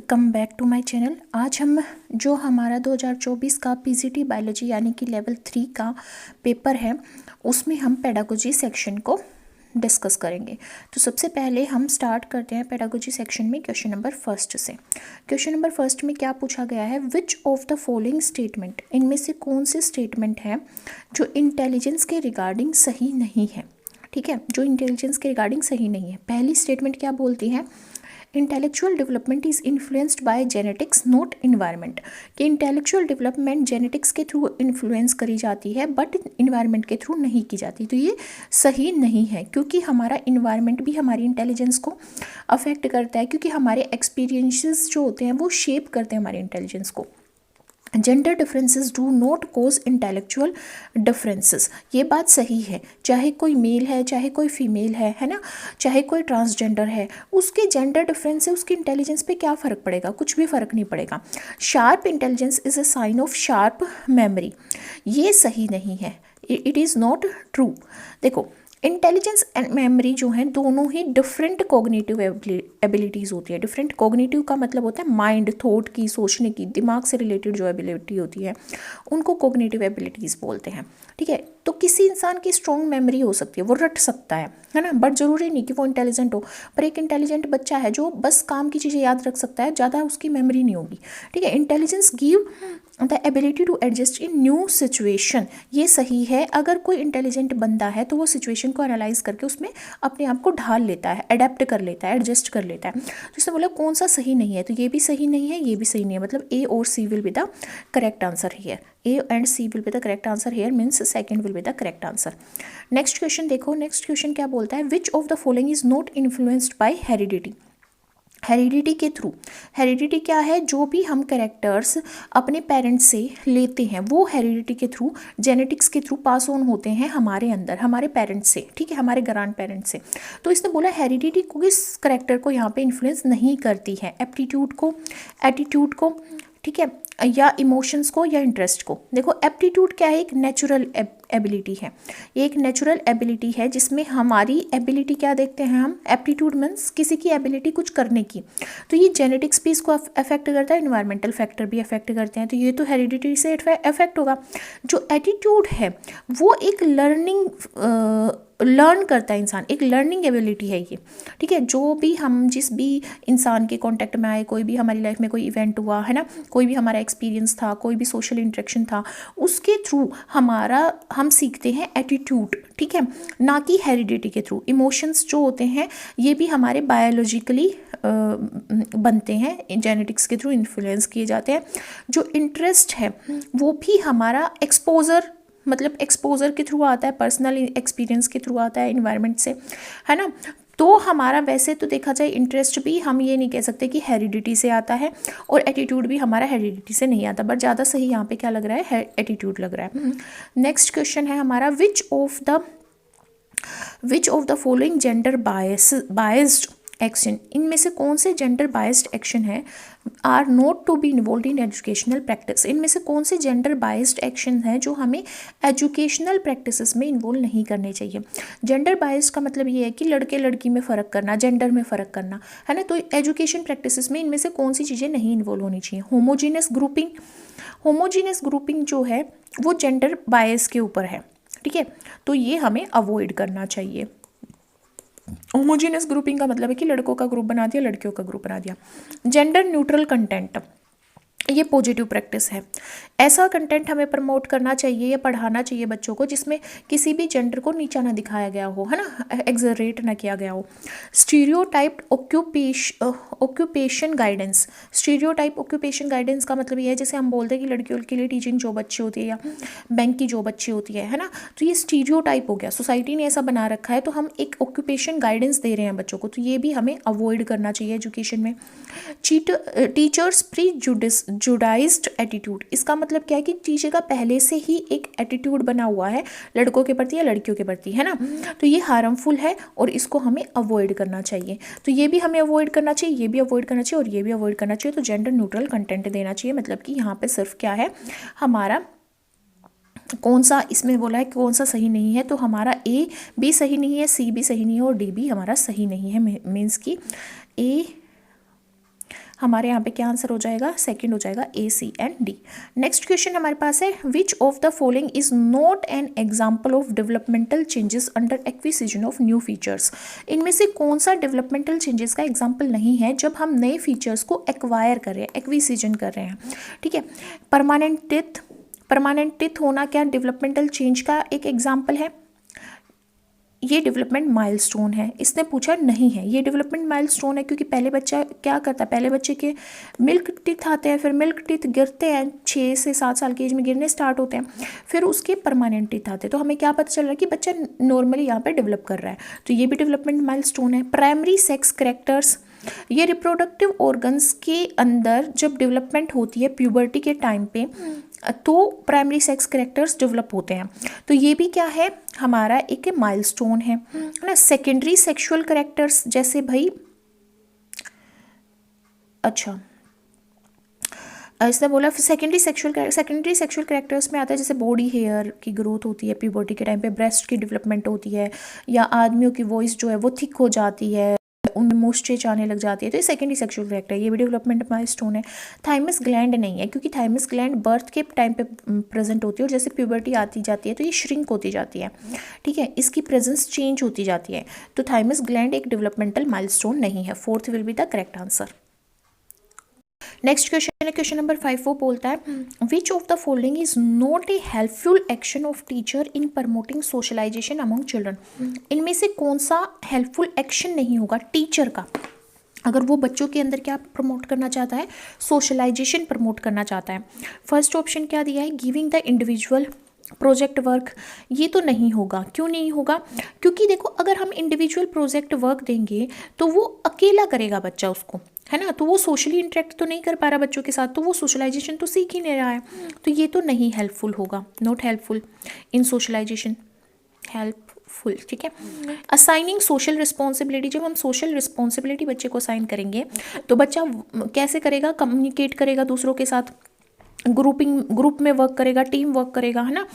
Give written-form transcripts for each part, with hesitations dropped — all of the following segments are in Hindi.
Welcome back to my channel. आज हम जो हमारा 2024 का पीजीटी बायोलॉजी यानी कि लेवल 3 का पेपर है उसमें हम पेडागोजी सेक्शन को डिस्कस करेंगे। तो सबसे पहले हम स्टार्ट करते हैं पेडागोजी सेक्शन में क्वेश्चन नंबर फर्स्ट से। क्वेश्चन नंबर फर्स्ट में क्या पूछा गया है, which of the following statement, इनमें से कौन से स्टेटमेंट है जो इंटेलिजेंस के रिगार्डिंग सही नहीं है। ठीक है, जो इंटेलिजेंस के रिगार्डिंग सही नहीं है। पहली स्टेटमेंट क्या बोलती है, intellectual development is influenced by genetics not environment, कि इंटेलेक्चुअल डेवलपमेंट जेनेटिक्स के थ्रू इन्फ्लुएंस करी जाती है बट इन्वायरमेंट के थ्रू नहीं की जाती। तो ये सही नहीं है, क्योंकि हमारा इन्वायरमेंट भी हमारी इंटेलिजेंस को अफेक्ट करता है, क्योंकि हमारे एक्सपीरियंसेस जो होते हैं वो शेप करते हैं हमारे इंटेलिजेंस को। Gender differences do not cause intellectual differences, ये बात सही है। चाहे कोई मेल है, चाहे कोई फीमेल है ना, चाहे कोई ट्रांसजेंडर है, उसके जेंडर डिफरेंस से उसकी इंटेलिजेंस पे क्या फ़र्क पड़ेगा, कुछ भी फ़र्क नहीं पड़ेगा। Sharp intelligence is a sign of sharp memory, ये सही नहीं है, इट इज़ नॉट ट्रू। देखो, इंटेलिजेंस एंड मेमोरी जो है दोनों ही डिफरेंट कोग्निटिव एबिलिटीज़ होती है। डिफरेंट कोग्निटिव का मतलब होता है माइंड, थॉट की, सोचने की, दिमाग से रिलेटेड जो एबिलिटी होती है उनको कोग्निटिव एबिलिटीज़ बोलते हैं। ठीक है, तो किसी इंसान की स्ट्रॉन्ग मेमोरी हो सकती है, वो रट सकता है ना, बट ज़रूरी नहीं कि वो इंटेलिजेंट हो। पर एक इंटेलिजेंट बच्चा है जो बस काम की चीज़ें याद रख सकता है, ज़्यादा उसकी मेमोरी नहीं होगी। ठीक है, intelligence give the ability to adjust in new situation, ये सही है। अगर कोई इंटेलिजेंट बंदा है तो वो सिचुएशन को एनालाइज करके उसमें अपने आप को ढाल लेता है, अडेप्ट कर लेता है, एडजस्ट कर लेता है। तो इसने बोला कौन सा सही नहीं है, तो ये भी सही नहीं है, ये भी सही नहीं है, मतलब ए और C will be the correct answer here. A and C will be the correct answer here, means second will be the correct answer. Next question देखो, नेक्स्ट क्वेश्चन क्या बोलता है, which of the following is not influenced by heredity. Heredity के थ्रू, हेरिडिटी क्या है, जो भी हम कैरेक्टर्स अपने पेरेंट्स से लेते हैं वो हेरिडिटी के थ्रू, जेनेटिक्स के थ्रू पास ऑन होते हैं हमारे अंदर, हमारे पेरेंट्स से। ठीक है, हमारे ग्रैंड पेरेंट्स से। तो इसने बोला हेरिडिटी को किस करेक्टर को यहाँ पे इन्फ्लुएंस नहीं करती है, एप्टीट्यूड को, एटीट्यूड को, ठीक है, या इमोशंस को, या इंटरेस्ट को। देखो, एप्टीट्यूड क्या है, एक नेचुरल एबिलिटी है, ये एक नेचुरल एबिलिटी है जिसमें हमारी एबिलिटी क्या देखते हैं हम, एप्टीट्यूड मीन्स किसी की एबिलिटी कुछ करने की। तो ये जेनेटिक्स भी इसको अफेक्ट करता है, इन्वायरमेंटल फैक्टर भी अफेक्ट करते हैं, तो ये तो हेरिडिटी से अफेक्ट होगा। जो एटीट्यूड है वो एक लर्न करता है इंसान, एक लर्निंग एबिलिटी है ये। ठीक है, जो भी हम जिस भी इंसान के कांटेक्ट में आए, कोई भी हमारी लाइफ में कोई इवेंट हुआ है ना, कोई भी हमारा एक्सपीरियंस था, कोई भी सोशल इंटरेक्शन था, उसके थ्रू हम सीखते हैं एटीट्यूड। ठीक है, ना कि हेरिडिटी के थ्रू। इमोशंस जो होते हैं ये भी हमारे बायोलॉजिकली बनते हैं, जेनेटिक्स के थ्रू इन्फ्लुएंस किए जाते हैं। जो इंटरेस्ट है वो भी हमारा एक्सपोजर, मतलब एक्सपोजर के थ्रू आता है, पर्सनल एक्सपीरियंस के थ्रू आता है, इन्वायरमेंट से, है ना। तो हमारा वैसे तो देखा जाए इंटरेस्ट भी हम ये नहीं कह सकते कि हेरिडिटी से आता है, और एटीट्यूड भी हमारा हेरिडिटी से नहीं आता, बट ज़्यादा सही यहाँ पे क्या लग रहा है, एटीट्यूड लग रहा है। नेक्स्ट क्वेश्चन है हमारा, which of the following gender biased action, इनमें से कौन से जेंडर बायस्ड एक्शन है, are not to be involve in educational practice, इनमें से कौन से जेंडर बायस्ड एक्शन है जो हमें एजुकेशनल प्रैक्टिसेस में इन्वॉल्व नहीं करने चाहिए। जेंडर बायस्ड का मतलब ये है कि लड़के लड़की में फ़र्क करना, जेंडर में फ़र्क करना, है ना। तो एजुकेशन प्रैक्टिसेस में इनमें से कौन सी चीज़ें नहीं इन्वॉल्व होनी चाहिए। होमोजीनियस ग्रुपिंग जो है वो जेंडर बायस के ऊपर है। ठीक है, तो ये हमें अवॉइड करना चाहिए। होमोजीनियस ग्रुपिंग का मतलब है कि लड़कों का ग्रुप बना दिया, लड़कियों का ग्रुप बना दिया। जेंडर न्यूट्रल कंटेंट, ये पॉजिटिव प्रैक्टिस है। ऐसा कंटेंट हमें प्रमोट करना चाहिए या पढ़ाना चाहिए बच्चों को जिसमें किसी भी जेंडर को नीचा ना दिखाया गया हो, है ना, एग्जरेट ना किया गया हो। Stereotyped occupation guidance, stereotype occupation guidance का मतलब ये है, जैसे हम बोलते हैं कि लड़कियों के लिए टीचिंग जॉब अच्छी होती है या बैंक की जॉब अच्छी होती है ना। तो ये स्टीरियोटाइप हो गया, सोसाइटी ने ऐसा बना रखा है, तो हम एक ऑक्यूपेशन गाइडेंस दे रहे हैं बच्चों को, तो ये भी हमें अवॉइड करना चाहिए एजुकेशन में। टीचर्स प्रीजुडाइज्ड एटीट्यूड, इसका मतलब क्या है कि टीचर का पहले से ही एक एटीट्यूड बना हुआ है लड़कों के प्रति या लड़कियों के प्रति, है ना। तो ये हार्मफुल है और इसको हमें अवॉइड करना चाहिए। तो ये भी हमें अवॉइड करना चाहिए, ये भी अवॉइड करना चाहिए और ये भी अवॉइड करना चाहिए। तो जेंडर न्यूट्रल कंटेंट देना चाहिए, मतलब कि यहाँ पे सिर्फ क्या है हमारा, कौन सा इसमें बोला है कौन सा सही नहीं है, तो हमारा ए भी सही नहीं है, सी भी सही नहीं है और डी भी हमारा सही नहीं है। मीन्स कि ए हमारे यहाँ पे क्या आंसर हो जाएगा, सेकंड हो जाएगा ए, सी एंड डी। नेक्स्ट क्वेश्चन हमारे पास है, which of the following is not an example of developmental changes under acquisition of new features. इनमें से कौन सा डेवलपमेंटल चेंजेस का एग्जाम्पल नहीं है जब हम नए फीचर्स को एक्वायर कर रहे हैं, एक्विजिशन कर रहे हैं। ठीक है, परमानेंट टिथ होना क्या डेवलपमेंटल चेंज का एक एग्जाम्पल है? ये डेवलपमेंट माइलस्टोन है। इसने पूछा नहीं है, ये डेवलपमेंट माइलस्टोन है क्योंकि पहले बच्चा क्या करता है, पहले बच्चे के मिल्क टीथ आते हैं, फिर मिल्क टीथ गिरते हैं, 6 से 7 साल की एज में गिरने स्टार्ट होते हैं, फिर उसके परमानेंट टीथ आते हैं। तो हमें क्या पता चल रहा है कि बच्चा नॉर्मली यहाँ पे डेवलप कर रहा है, तो ये भी डेवलपमेंट माइलस्टोन है। प्राइमरी सेक्स कैरेक्टर्स, ये रिप्रोडक्टिव ऑर्गन्स के अंदर जब डेवलपमेंट होती है प्यूबर्टी के टाइम पे, तो प्राइमरी सेक्स कैरेक्टर्स डेवलप होते हैं, तो ये भी क्या है, हमारा एक माइलस्टोन है ना। सेकेंडरी सेक्सुअल कैरेक्टर्स, जैसे भाई अच्छा इसने बोला सेकेंडरी सेक्सुअल कैरेक्टर्स में आता है जैसे बॉडी हेयर की ग्रोथ होती है प्यूबर्टी के टाइम पे, ब्रेस्ट की डेवलपमेंट होती है, या आदमियों की वॉइस जो है वो थिक हो जाती है, उनमें मोस्टेज आने लग जाती है, तो ये सेकेंडरी सेक्सुअल कैरेक्टर है, ये भी डेवलपमेंट माइलस्टोन है। थाइमस ग्लैंड नहीं है क्योंकि थाइमस ग्लैंड बर्थ के टाइम पे प्रेजेंट होती है, और जैसे प्यूबर्टी आती जाती है तो ये श्रिंक होती जाती है। ठीक है, इसकी प्रेजेंस चेंज होती जाती है, तो थाइमस ग्लैंड एक डेवलपमेंटल माइलस्टोन नहीं है। 4th will be the correct answer. Next question है, क्वेश्चन नंबर 5, वो बोलता है, which of the following is not a helpful action of teacher in promoting socialization among children. इनमें से कौन सा हेल्पफुल एक्शन नहीं होगा टीचर का, अगर वो बच्चों के अंदर क्या प्रमोट करना चाहता है, सोशलाइजेशन प्रमोट करना चाहता है। फर्स्ट ऑप्शन क्या दिया है, giving the individual project work, ये तो नहीं होगा। क्यों नहीं होगा, क्योंकि देखो अगर हम इंडिविजुअल प्रोजेक्ट वर्क देंगे तो वो अकेला करेगा बच्चा उसको, है ना, तो वो सोशली इंटरेक्ट तो नहीं कर पा रहा बच्चों के साथ, तो वो सोशलाइजेशन तो सीख ही नहीं रहा है, तो ये तो नहीं हेल्पफुल होगा, not helpful in socialization, helpful. ठीक है, असाइनिंग सोशल रिस्पॉन्सिबिलिटी, जब हम सोशल रिस्पॉन्सिबिलिटी बच्चे को असाइन करेंगे तो बच्चा कैसे करेगा, कम्युनिकेट करेगा दूसरों के साथ, ग्रुप में वर्क करेगा, टीम वर्क करेगा, है ना,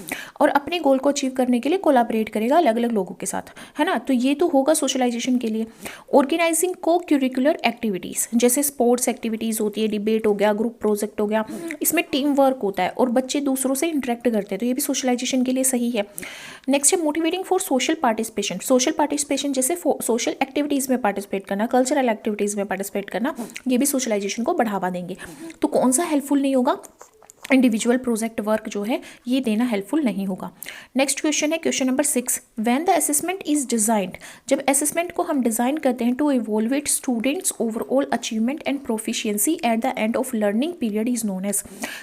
और अपने गोल को अचीव करने के लिए कोलैबोरेट करेगा अलग अलग लोगों के साथ, है ना, तो ये तो होगा सोशलाइजेशन के लिए। ऑर्गेनाइजिंग को करिकुलर एक्टिविटीज़, जैसे स्पोर्ट्स एक्टिविटीज़ होती है, डिबेट हो गया, ग्रुप प्रोजेक्ट हो गया, इसमें टीम वर्क होता है और बच्चे दूसरों से इंटरेक्ट करते हैं, तो ये भी सोशलाइजेशन के लिए सही है। नेक्स्ट है motivating for social participation, social participation जैसे सोशल एक्टिविटीज़ में पार्टिसिपेट करना, कल्चरल एक्टिविटीज़ में पार्टिसिपेट करना, ये भी सोशलाइजेशन को बढ़ावा देंगे। तो कौन सा हेल्पफुल नहीं होगा, इंडिविजुअल प्रोजेक्ट वर्क जो है ये देना हेल्पफुल नहीं होगा। नेक्स्ट क्वेश्चन है, question number 6, when the assessment is designed, जब असेसमेंट को हम डिज़ाइन करते हैं to evaluate students overall achievement and proficiency at the end of learning period is known as,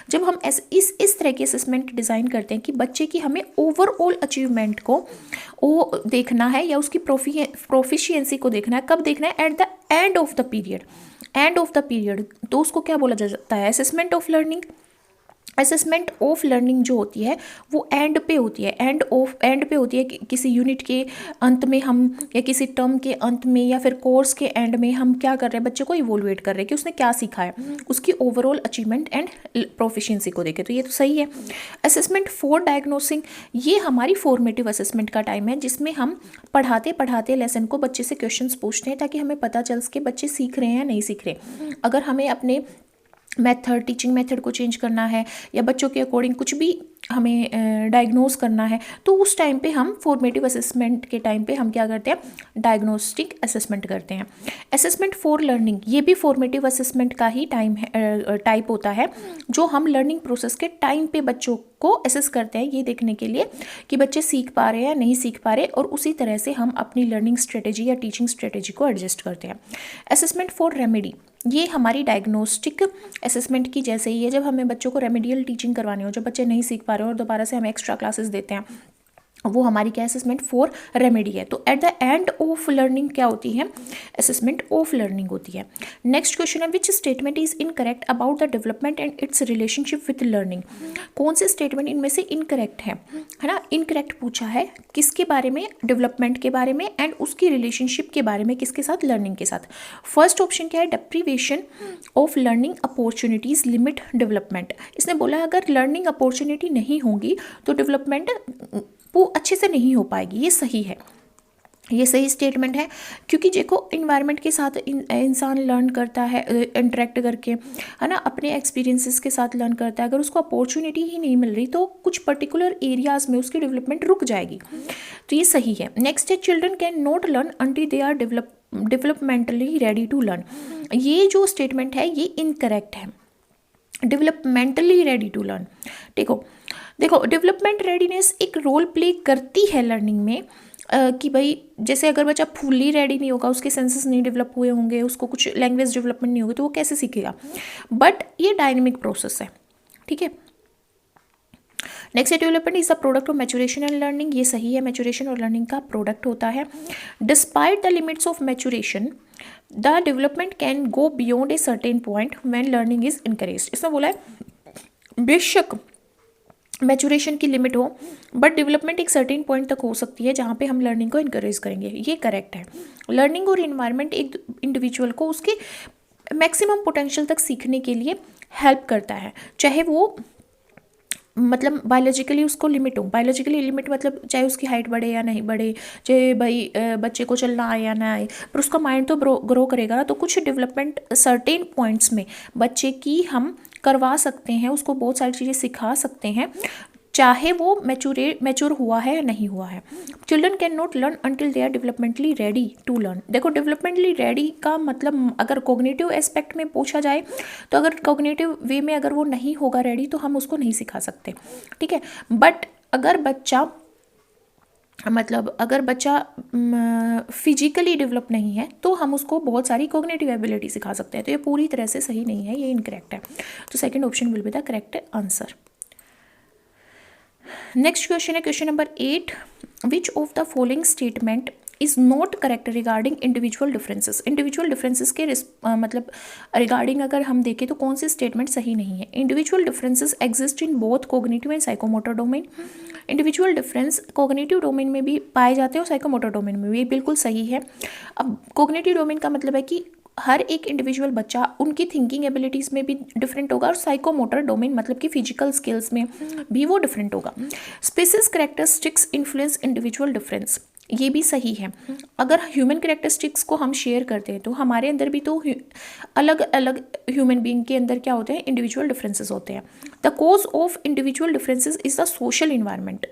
जब हम इस तरह की असेसमेंट डिज़ाइन करते हैं कि बच्चे की हमें ओवरऑल अचीवमेंट को वो देखना है या उसकी प्रोफिशिएंसी को देखना है, कब देखना है, eight the end of the period, end of the period, तो उसको क्या बोला जाता है, assessment of learning. Assessment of learning जो होती है वो एंड पे होती है, एंड पे होती है, किसी यूनिट के अंत में हम, या किसी टर्म के अंत में, या फिर कोर्स के एंड में हम क्या कर रहे हैं, बच्चे को इवोल्वेट कर रहे हैं कि उसने क्या सीखा है, उसकी ओवरऑल अचीवमेंट एंड प्रोफिशिएंसी को देखे, तो ये तो सही है। असेसमेंट फॉर डायग्नोसिंग, ये हमारी फॉर्मेटिव असेसमेंट का टाइम है जिसमें हम पढ़ाते पढ़ाते लेसन को बच्चे से क्वेश्चंस पूछते हैं ताकि हमें पता चल सके बच्चे सीख रहे हैं या नहीं सीख रहे। अगर हमें अपने टीचिंग मेथड को चेंज करना है या बच्चों के अकॉर्डिंग कुछ भी हमें डायग्नोस करना है, तो उस टाइम पे हम फॉर्मेटिव असेसमेंट के टाइम पे हम क्या करते हैं, डायग्नोस्टिक असेसमेंट करते हैं। असेसमेंट फॉर लर्निंग, ये भी फॉर्मेटिव असेसमेंट का ही टाइप होता है, जो हम लर्निंग प्रोसेस के टाइम पे बच्चों को असेस करते हैं ये देखने के लिए कि बच्चे सीख पा रहे हैं या नहीं सीख पा रहे, और उसी तरह से हम अपनी लर्निंग स्ट्रेटेजी या टीचिंग स्ट्रेटेजी को एडजस्ट करते हैं। असेसमेंट फॉर रेमेडी, ये हमारी डायग्नोस्टिक असेसमेंट की जैसे ही है, जब हमें बच्चों को रेमेडियल टीचिंग करवानी हो, जब बच्चे नहीं सीख पा रहे हो और दोबारा से हम एक्स्ट्रा क्लासेस देते हैं, वो हमारी क्या असेसमेंट फॉर रेमेडी है। तो eight the end of learning क्या होती है, असेसमेंट ऑफ लर्निंग होती है। नेक्स्ट क्वेश्चन है, which statement is incorrect about the development and it's relationship with learning, कौन से स्टेटमेंट इनमें से इनकरेक्ट है ना। इनकरेक्ट पूछा है किसके बारे में, डेवलपमेंट के बारे में, एंड उसकी रिलेशनशिप के बारे में, किसके साथ, लर्निंग के साथ। फर्स्ट ऑप्शन क्या है, deprivation of learning opportunities limit development, इसने बोला अगर लर्निंग अपॉर्चुनिटी नहीं होगी तो डेवलपमेंट वो अच्छे से नहीं हो पाएगी, ये सही है। ये सही स्टेटमेंट है, क्योंकि देखो इन्वायरमेंट के साथ इंसान लर्न करता है इंटरेक्ट करके, है ना, अपने एक्सपीरियंसेस के साथ लर्न करता है। अगर उसको अपॉर्चुनिटी ही नहीं मिल रही तो कुछ पर्टिकुलर एरियाज में उसकी डेवलपमेंट रुक जाएगी। तो ये सही है। नेक्स्ट है children can not learn until they are developmentally ready to learn. ये जो स्टेटमेंट है ये इनकरेक्ट है। डेवलपमेंटली रेडी टू लर्न, देखो डेवलपमेंट रेडीनेस एक रोल प्ले करती है लर्निंग में, कि भाई जैसे अगर बच्चा फुल्ली रेडी नहीं होगा, उसके सेंसेस नहीं डेवलप हुए होंगे, उसको कुछ लैंग्वेज डेवलपमेंट नहीं होगी, तो वो कैसे सीखेगा। बट ये डायनेमिक प्रोसेस है, ठीक है। Next development is the product of maturation and learning. ये सही है, मैचुरेशन और लर्निंग का प्रोडक्ट होता है। Despite the limits of maturation the development can go beyond a certain point when learning is encouraged. इसमें बोला है बेशक मैचुरेशन की लिमिट हो बट डेवलपमेंट एक सर्टेन पॉइंट तक हो सकती है जहाँ पे हम लर्निंग को इनकरेज करेंगे। ये करेक्ट है। लर्निंग और इन्वायरमेंट एक इंडिविजुअल को उसके मैक्सिमम पोटेंशियल तक सीखने के लिए हेल्प करता है, चाहे वो मतलब बायोलॉजिकली उसको लिमिट हो। बायोलॉजिकली लिमिट मतलब चाहे उसकी हाइट बढ़े या नहीं बढ़े, चाहे भाई बच्चे को चलना आए या ना आए, पर उसका माइंड तो ग्रो करेगा ना। तो कुछ डेवलपमेंट सर्टेन पॉइंट्स में बच्चे की हम करवा सकते हैं, उसको बहुत सारी चीज़ें सिखा सकते हैं, चाहे वो मैच्योर हुआ है या नहीं हुआ है। Children can not learn until they are developmentally ready to learn. देखो डेवलपमेंटली रेडी का मतलब अगर कॉग्निटिव एस्पेक्ट में पूछा जाए तो अगर कॉग्निटिव वे में अगर वो नहीं होगा रेडी तो हम उसको नहीं सिखा सकते, ठीक है। बट अगर बच्चा फिजिकली डेवलप नहीं है तो हम उसको बहुत सारी कॉग्निटिव एबिलिटी सिखा सकते हैं। तो ये पूरी तरह से सही नहीं है, ये इनकरेक्ट है। तो second option will be the correct answer. Next question है question number 8। Which of the following statement is not correct regarding individual differences. Individual differences के मतलब रिगार्डिंग अगर हम देखें तो कौन सी स्टेटमेंट सही नहीं है। Individual differences exist in both cognitive and psychomotor domain. Individual difference cognitive domain में भी पाए जाते हैं और साइकोमोटर डोमेन में भी, बिल्कुल सही है। अब कोग्निटिव डोमेन का मतलब है कि हर एक इंडिविजुअल बच्चा उनकी थिंकिंग एबिलिटीज़ में भी डिफरेंट होगा, और साइकोमोटर डोमेन मतलब कि फिजिकल स्किल्स में भी वो डिफरेंट होगा। Species characteristics influence individual difference, ये भी सही है। अगर ह्यूमन कैरेक्टरिस्टिक्स को हम शेयर करते हैं तो हमारे अंदर भी तो अलग अलग ह्यूमन बीइंग के अंदर क्या होते हैं, इंडिविजुअल डिफरेंसेस होते हैं। The cause of individual differences is the social environment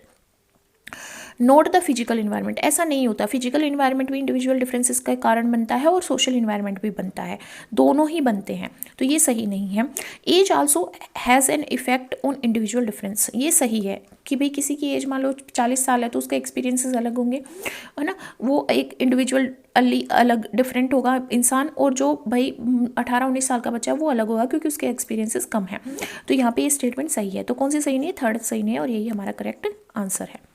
note the physical environment. ऐसा नहीं होता, फिजिकल इन्वायरमेंट भी इंडिविजुअल डिफरेंसेस का कारण बनता है और सोशल इन्वायरमेंट भी बनता है, दोनों ही बनते हैं। तो ये सही नहीं है। Age also has an effect on individual difference, ये सही है कि भाई किसी की एज मान लो 40 साल है तो उसके एक्सपीरियंसेस अलग होंगे, है ना, वो एक इंडिविजुअल अलग डिफरेंट होगा इंसान, और जो भाई 18-19 साल का बच्चा है वो अलग होगा क्योंकि उसके एक्सपीरियंसेस कम है। तो यहाँ पे ये स्टेटमेंट सही है। तो कौन सी सही नहीं है, थर्ड सही नहीं है, और यही हमारा करेक्ट आंसर है।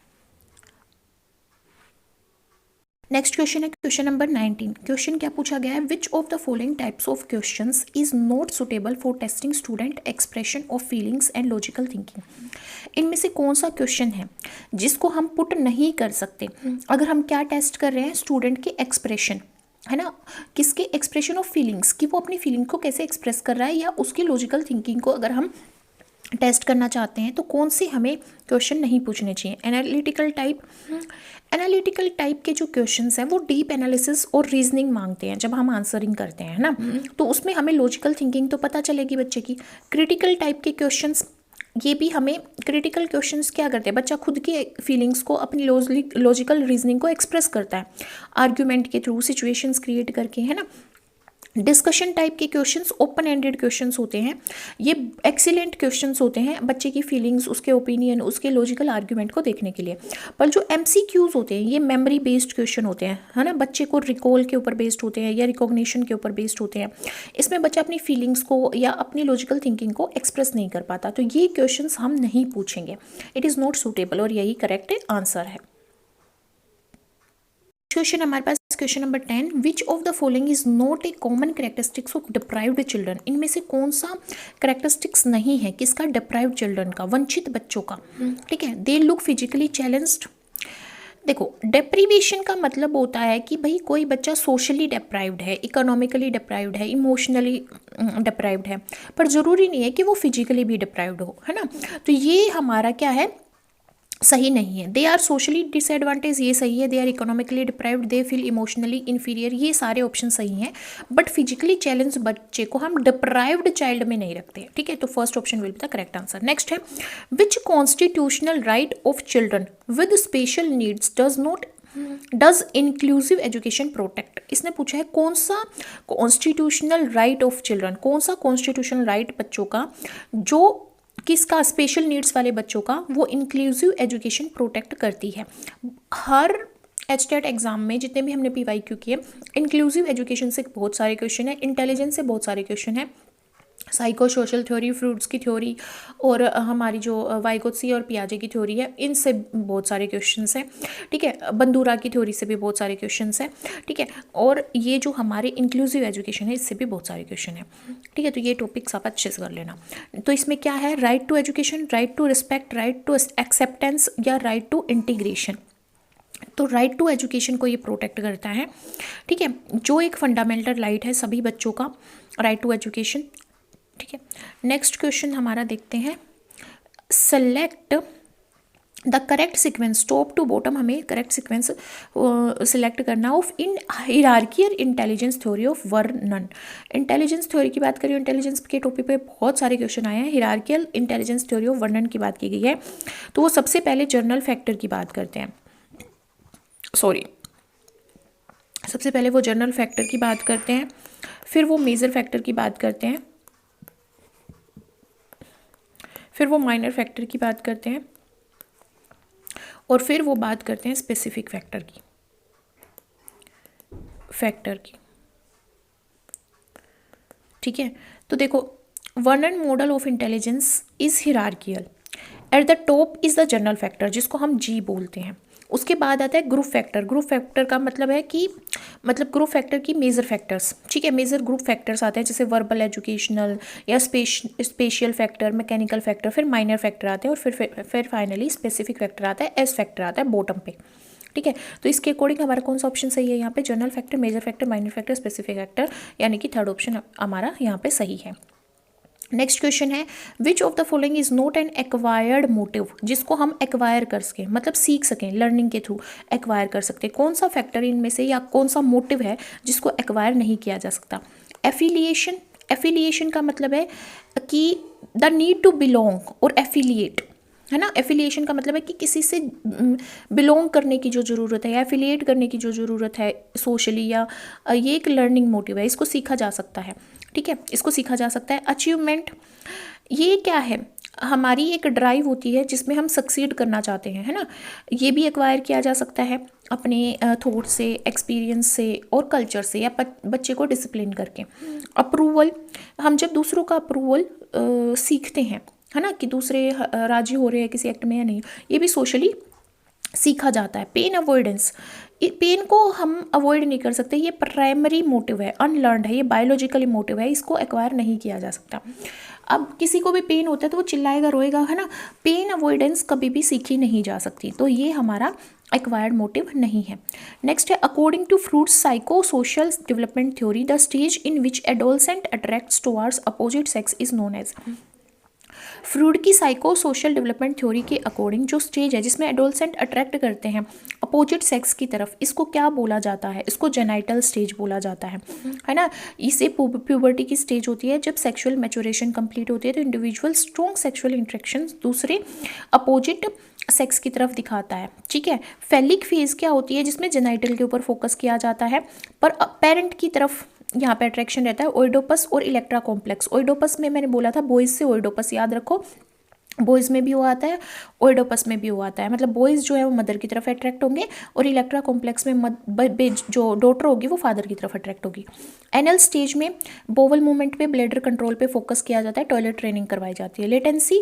नेक्स्ट क्वेश्चन है क्वेश्चन नंबर 19। क्वेश्चन क्या पूछा गया है, which of the following types of questions is not suitable for testing student expression of feelings and logical thinking. इनमें से कौन सा क्वेश्चन है जिसको हम पुट नहीं कर सकते। अगर हम क्या टेस्ट कर रहे हैं, स्टूडेंट के एक्सप्रेशन, है ना, किसके एक्सप्रेशन ऑफ फीलिंग्स, कि वो अपनी फीलिंग को कैसे एक्सप्रेस कर रहा है, या उसकी लॉजिकल थिंकिंग को अगर हम टेस्ट करना चाहते हैं तो कौन से हमें क्वेश्चन नहीं पूछने चाहिए। एनालिटिकल टाइप के जो क्वेश्चंस हैं वो डीप एनालिसिस और रीजनिंग मांगते हैं जब हम आंसरिंग करते हैं, ना, तो उसमें हमें लॉजिकल थिंकिंग तो पता चलेगी बच्चे की। क्रिटिकल टाइप के क्वेश्चंस, ये भी हमें क्रिटिकल क्वेश्चंस क्या करते हैं, बच्चा खुद की फीलिंग्स को अपनी लॉजिकल रीजनिंग को एक्सप्रेस करता है आर्ग्यूमेंट के थ्रू, सिचुएशंस क्रिएट करके, है ना। डिस्कशन टाइप के क्वेश्चंस ओपन एंडेड क्वेश्चंस होते हैं, ये एक्सीलेंट क्वेश्चंस होते हैं बच्चे की फीलिंग्स, उसके ओपिनियन, उसके लॉजिकल आर्ग्यूमेंट को देखने के लिए। पर जो एमसीक्यूज होते हैं ये मेमोरी बेस्ड क्वेश्चन होते हैं, है ना, बच्चे को रिकॉल के ऊपर बेस्ड होते हैं या रिकॉग्निशन के ऊपर बेस्ड होते हैं। इसमें बच्चा अपनी फीलिंग्स को या अपनी लॉजिकल थिंकिंग को एक्सप्रेस नहीं कर पाता, तो ये क्वेश्चन हम नहीं पूछेंगे। इट इज़ नॉट सूटेबल, और यही करेक्ट आंसर है। क्वेश्चन हमारे पास question number 10। Which of the following is not a common characteristics of deprived children. इनमें से कौन सा कैरेक्टरिस्टिक्स नहीं है, किसका, डिप्राइव्ड चिल्ड्रन का, वंचित बच्चों का, ठीक है। They look physically challenged. देखो डेप्रीवेशन का मतलब होता है कि भाई कोई बच्चा सोशली डिप्राइव्ड है, इकोनॉमिकली डिप्राइव्ड है, इमोशनली डिप्राइव्ड है, पर ज़रूरी नहीं है कि वो फिजिकली भी डिप्राइव्ड हो, है ना। तो ये हमारा क्या है, सही नहीं है। दे आर सोशली डिसएडवांटेज, ये सही है। They are economically deprived, they feel emotionally inferior, ये सारे ऑप्शन सही हैं। बट फिजिकली चैलेंज बच्चे को हम डिप्राइव्ड चाइल्ड में नहीं रखते, ठीक है। तो first option will be the correct answer. Next है, which constitutional right of children with special needs does inclusive education protect. इसने पूछा है कौन सा कॉन्स्टिट्यूशनल राइट ऑफ चिल्ड्रन, कौन सा कॉन्स्टिट्यूशनल राइट बच्चों का जो किसका, स्पेशल नीड्स वाले बच्चों का, वो इंक्लूसिव एजुकेशन प्रोटेक्ट करती है। हर एचटेट एग्जाम में जितने भी हमने पीवाईक्यू किए, इंक्लूसिव एजुकेशन से बहुत सारे क्वेश्चन है, इंटेलिजेंस से बहुत सारे क्वेश्चन है, साइको सोशल थ्योरी, फ्रूट्स की थ्योरी और हमारी जो वाइगोत्सी और पियाजे की थ्योरी है, इनसे बहुत सारे क्वेश्चंस हैं, ठीक है। बंदूरा की थ्योरी से भी बहुत सारे क्वेश्चंस हैं, ठीक है। और ये जो हमारे इंक्लूसिव एजुकेशन है, इससे भी बहुत सारे क्वेश्चन हैं, ठीक है। तो ये टॉपिक्स आप अच्छे से कर लेना। तो इसमें क्या है, right to education, right to respect, right to acceptance या राइट टू इंटीग्रेशन। तो राइट टू एजुकेशन को ये प्रोटेक्ट करता है, ठीक है, जो एक फंडामेंटल राइट है सभी बच्चों का, राइट टू एजुकेशन, ठीक है। नेक्स्ट क्वेश्चन हमारा देखते हैं, select the correct sequence, top to bottom हमें करेक्ट सीक्वेंस सिलेक्ट करना of in hierarchical intelligence theory of Vernon. Intelligence theory की बात करिए, इंटेलिजेंस के टॉपिक पे बहुत सारे क्वेश्चन आए हैं। हिरार्कियल इंटेलिजेंस थ्योरी ऑफ वर्नन की बात की गई है, तो वो सबसे पहले जर्नल फैक्टर की बात करते हैं, सबसे पहले वो जर्नल फैक्टर की बात करते हैं, फिर वो मेजर फैक्टर की बात करते हैं, फिर वो माइनर फैक्टर की बात करते हैं, और फिर वो बात करते हैं स्पेसिफिक फैक्टर की, ठीक है। तो देखो, Vernon model of intelligence is hierarchical, at the top is the general factor जिसको हम जी बोलते हैं, उसके बाद आता है ग्रुप फैक्टर। ग्रुप फैक्टर का मतलब है कि ग्रुप फैक्टर की मेजर फैक्टर्स, ठीक है, मेजर ग्रुप फैक्टर्स आते हैं, जैसे वर्बल, एजुकेशनल या स्पेशियल फैक्टर, मैकेनिकल फैक्टर, फिर माइनर फैक्टर आते हैं, और फिर फाइनली स्पेसिफिक फैक्टर आता है, एस फैक्टर आता है बॉटम पे, ठीक है। तो इसके अकॉर्डिंग हमारा कौन सा ऑप्शन सही है यहाँ पे, general factor, major factor, minor factor, specific factor, यानी कि थर्ड ऑप्शन हमारा यहाँ पे सही है। नेक्स्ट क्वेश्चन है, which of the following is not an acquired motive, जिसको हम एक्वायर कर सकें, मतलब सीख सकें, लर्निंग के थ्रू एक्वायर कर सकते हैं। कौन सा फैक्टर इनमें से या कौन सा मोटिव है जिसको एक्वायर नहीं किया जा सकता। एफिलिएशन, एफिलिएशन का मतलब है कि द नीड टू बिलोंग और एफिलिएट, है ना। एफिलिएशन का मतलब है कि किसी से बिलोंग करने की जो ज़रूरत है या एफिलिएट करने की जो ज़रूरत है सोशली, या ये एक लर्निंग मोटिव है, इसको सीखा जा सकता है, ठीक है, इसको सीखा जा सकता है। अचीवमेंट, ये क्या है, हमारी एक ड्राइव होती है जिसमें हम सक्सीड करना चाहते हैं, है ना, ये भी एक्वायर किया जा सकता है अपने थॉट से, एक्सपीरियंस से और कल्चर से, या बच्चे को डिसिप्लिन करके। अप्रूवल, हम जब दूसरों का अप्रूवल सीखते हैं, है ना, कि दूसरे राजी हो रहे हैं किसी एक्ट में या नहीं, ये भी सोशली सीखा जाता है। पेन अवॉइडेंस, पेन को हम अवॉइड नहीं कर सकते, ये प्राइमरी मोटिव है, अनलर्नड है, ये बायोलॉजिकली मोटिव है, इसको एक्वायर नहीं किया जा सकता। अब किसी को भी पेन होता है तो वो चिल्लाएगा, रोएगा, है ना, पेन अवॉइडेंस कभी भी सीखी नहीं जा सकती, तो ये हमारा एक्वायर्ड मोटिव नहीं है। नेक्स्ट है, according to Freud's psycho social development theory, the stage in which adolescent attracts towards opposite sex is known as. Freud की साइको सोशल डेवलपमेंट थ्योरी के अकॉर्डिंग जो स्टेज है जिसमें एडोलसेंट अट्रैक्ट करते हैं अपोजिट सेक्स की तरफ, इसको क्या बोला जाता है, इसको जेनाइटल स्टेज बोला जाता है ना। इसे प्यूबर्टी की स्टेज होती है, जब सेक्सुअल मैच्योरेशन कंप्लीट होती है तो इंडिविजुअल स्ट्रॉन्ग सेक्सुअल इंटरेक्शन दूसरे अपोजिट सेक्स की तरफ दिखाता है, ठीक है। फेलिक फेज क्या होती है, जिसमें जेनाइटल के ऊपर फोकस किया जाता है, पर पेरेंट की तरफ यहाँ पे अट्रैक्शन रहता है। ओइडोपस और इलेक्ट्रा कॉम्प्लेक्स, ओइडोपस में मैंने बोला था बॉयज़ से ओइडोपस, याद रखो, बॉयज़ में भी वो आता है, ओइडोपस में भी वो आता है, मतलब बॉयज़ जो है वो मदर की तरफ अट्रैक्ट होंगे, और इलेक्ट्रा कॉम्प्लेक्स में जो डॉटर होगी वो फादर की तरफ अट्रैक्ट होगी। एनल स्टेज में बोवल मूवमेंट पे, ब्लैडर कंट्रोल पे फोकस किया जाता है, टॉयलेट ट्रेनिंग करवाई जाती है। लेटेंसी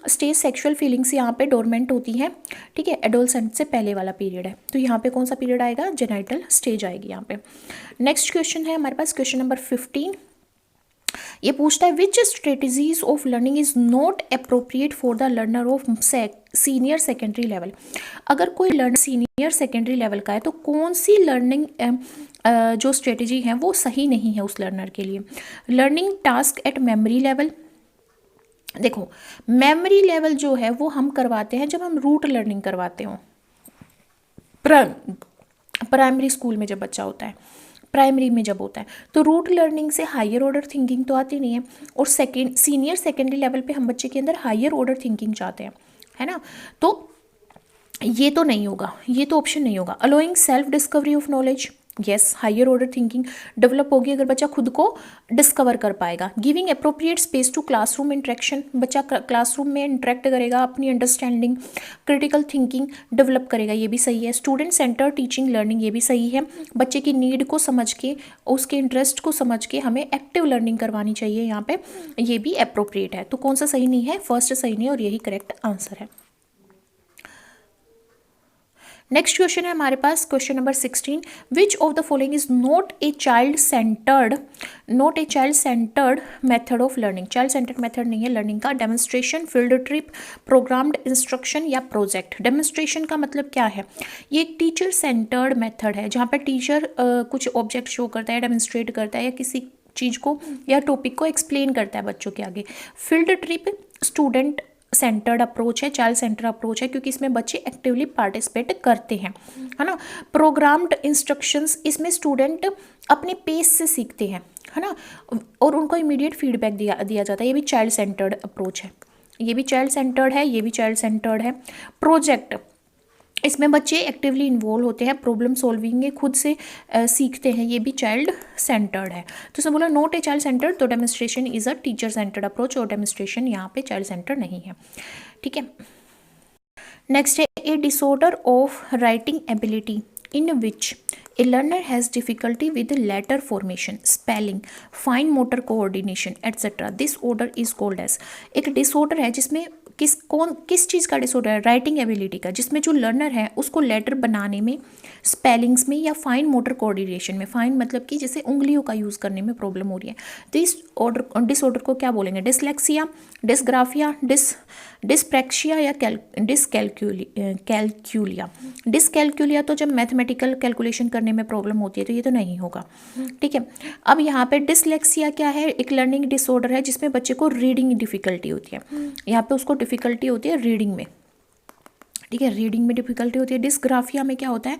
स्टेज सेक्सुअल फीलिंग्स यहाँ पे डोरमेंट होती हैं, ठीक है, एडोलसेंट से पहले वाला पीरियड है, तो यहाँ पे कौन सा पीरियड आएगा, जेनाइटल स्टेज आएगी यहाँ पे। नेक्स्ट क्वेश्चन है हमारे पास क्वेश्चन नंबर 15, ये पूछता है which strategies of learning is not appropriate for the learner of senior secondary level. अगर कोई लर्नर सीनियर सेकेंडरी लेवल का है तो कौन सी लर्निंग जो स्ट्रेटजी है वो सही नहीं है उस लर्नर के लिए। Learning task at memory level, देखो, मेमोरी लेवल जो है वो हम करवाते हैं जब हम रूट लर्निंग करवाते हो। प्राइमरी स्कूल में जब बच्चा होता है, प्राइमरी में जब होता है, तो रूट लर्निंग से हायर ऑर्डर थिंकिंग तो आती नहीं है। और सीनियर सेकेंडरी लेवल पे हम बच्चे के अंदर हायर ऑर्डर थिंकिंग चाहते हैं, है ना। तो ये तो नहीं होगा, ये तो ऑप्शन नहीं होगा। Allowing self discovery of knowledge, yes, higher order thinking develop होगी अगर बच्चा खुद को डिस्कवर कर पाएगा। Giving appropriate space to classroom interaction, बच्चा क्लासरूम में इंटरेक्ट करेगा, अपनी अंडरस्टैंडिंग क्रिटिकल थिंकिंग डेवलप करेगा, ये भी सही है। स्टूडेंट सेंटर टीचिंग लर्निंग, ये भी सही है। बच्चे की नीड को समझ के, उसके इंटरेस्ट को समझ के हमें एक्टिव लर्निंग करवानी चाहिए यहाँ पे, ये भी अप्रोप्रिएट है। तो कौन सा सही नहीं है? फर्स्ट सही नहीं है और यही करेक्ट आंसर है। नेक्स्ट क्वेश्चन है हमारे पास question number 16, which of the following is not a child centred method of learning. Child centred method नहीं है लर्निंग का। Demonstration, field trip, programmed instruction या प्रोजेक्ट। डेमोन्स्ट्रेशन का मतलब क्या है? ये एक टीचर सेंटर्ड मेथड है जहाँ पर टीचर कुछ ऑब्जेक्ट शो करता है, डेमोन्स्ट्रेट करता है या किसी चीज़ को या टॉपिक को एक्सप्लेन करता है बच्चों के आगे। Field trip student centred approach है, चाइल्ड सेंटर अप्रोच है, क्योंकि इसमें बच्चे एक्टिवली पार्टिसिपेट करते हैं, है ना। प्रोग्राम्ड इंस्ट्रक्शंस, इसमें स्टूडेंट अपने पेस से सीखते हैं, है ना, और उनको इमीडिएट फीडबैक दिया जाता है। ये भी चाइल्ड सेंटर्ड अप्रोच है, ये भी चाइल्ड सेंटर्ड है, ये भी चाइल्ड सेंटर्ड है। प्रोजेक्ट, इसमें बच्चे एक्टिवली इन्वॉल्व होते हैं, प्रॉब्लम सॉल्विंग है, खुद से सीखते हैं, ये भी चाइल्ड सेंटर्ड है। तो इसमें बोला नॉट ए चाइल्ड सेंटर्ड, तो demonstration is a teacher centred approach, और डेमोन्स्ट्रेशन यहाँ पे चाइल्ड सेंटर्ड नहीं है, ठीक है। नेक्स्ट है a disorder of writing ability in which a learner has difficulty with letter formation, spelling, fine motor coordination etcetera. This order is called as. एक डिसऑर्डर है जिसमें किस चीज़ का डिसऑर्डर है? राइटिंग एबिलिटी का, जिसमें जो लर्नर है उसको लेटर बनाने में, स्पेलिंग्स में या फाइन मोटर कोऑर्डिनेशन में, फाइन मतलब कि जैसे उंगलियों का यूज़ करने में प्रॉब्लम हो रही है, तो इस डिसऑर्डर को क्या बोलेंगे? डिसलेक्सिया, डिसग्राफिया, डिस्प्रैक्सिया या कैलक्यूलिया। डिसकैलक्यूलिया तो जब मैथमेटिकल कैलकुलेशन करने में प्रॉब्लम होती है, तो ये तो नहीं होगा, ठीक है। अब यहाँ पे डिसलेक्सिया क्या है? एक लर्निंग डिसऑर्डर है जिसमें बच्चे को रीडिंग डिफिकल्टी होती है, यहाँ पे उसको डिफिकल्टी होती है रीडिंग में, ठीक है, रीडिंग में डिफिकल्टी होती है। डिस्ग्राफिया में क्या होता है?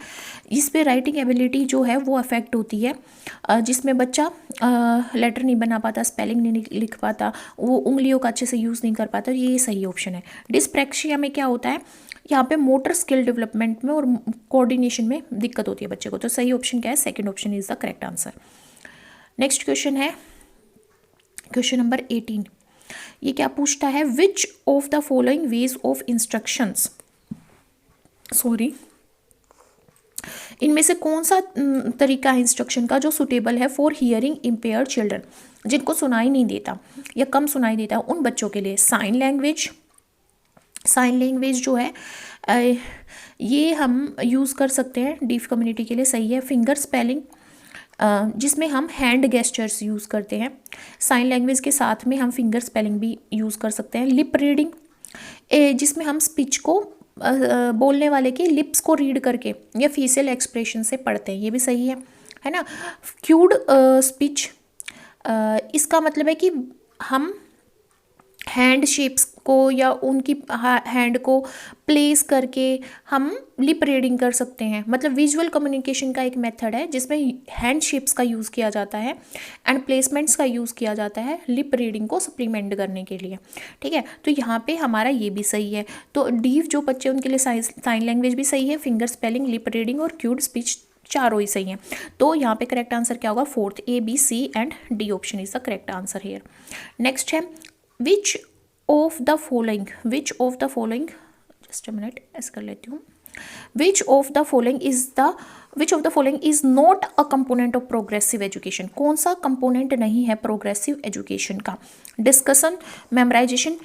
इस पे राइटिंग एबिलिटी जो है वो अफेक्ट होती है, जिसमें बच्चा लेटर नहीं बना पाता, स्पेलिंग नहीं लिख पाता, वो उंगलियों का अच्छे से यूज़ नहीं कर पाता, ये सही ऑप्शन है। डिस्प्रैक्सिया में क्या होता है? यहाँ पे मोटर स्किल डेवलपमेंट में और कोऑर्डिनेशन में दिक्कत होती है बच्चे को, तो सही ऑप्शन क्या है? Second option is the correct answer. Next question है क्वेश्चन नंबर 18। ये क्या पूछता है? Which of the following ways of instructions, इनमें से कौन सा तरीका है इंस्ट्रक्शन का जो सुटेबल है फॉर हियरिंग इम्पेयर्ड चिल्ड्रन, जिनको सुनाई नहीं देता या कम सुनाई देता है उन बच्चों के लिए? साइन लैंग्वेज, साइन लैंग्वेज जो है ये हम यूज़ कर सकते हैं डीफ कम्युनिटी के लिए, सही है। फिंगर स्पेलिंग, जिसमें हम हैंड गेस्चर्स यूज़ करते हैं, साइन लैंग्वेज के साथ में हम फिंगर स्पेलिंग भी यूज़ कर सकते हैं। लिप रीडिंग, जिसमें हम स्पीच को बोलने वाले के लिप्स को रीड करके या फेशियल एक्सप्रेशन से पढ़ते हैं, ये भी सही है ना। क्यूड स्पीच, इसका मतलब है कि हम हैंड शेप्स को या उनकी हैंड को प्लेस करके हम लिप रीडिंग कर सकते हैं, मतलब विजुअल कम्युनिकेशन का एक मेथड है जिसमें हैंड शेप्स का यूज़ किया जाता है एंड प्लेसमेंट्स का यूज़ किया जाता है लिप रीडिंग को सप्लीमेंट करने के लिए, ठीक है। तो यहाँ पे हमारा ये भी सही है। तो डीफ जो बच्चे उनके लिए साइन लैंग्वेज भी सही है, फिंगर स्पेलिंग, लिप रीडिंग और क्यूड स्पीच चारों ही सही हैं। तो यहाँ पे करेक्ट आंसर क्या होगा? Fourth, A B C and D option is the correct answer here. Next है which of the following just a minute ऐसे कर लेती हूँ। Which of the following is not a component of progressive education, कौन सा कंपोनेंट नहीं है प्रोग्रेसिव एजुकेशन का? डिस्कशन, मेमोराइजेशन,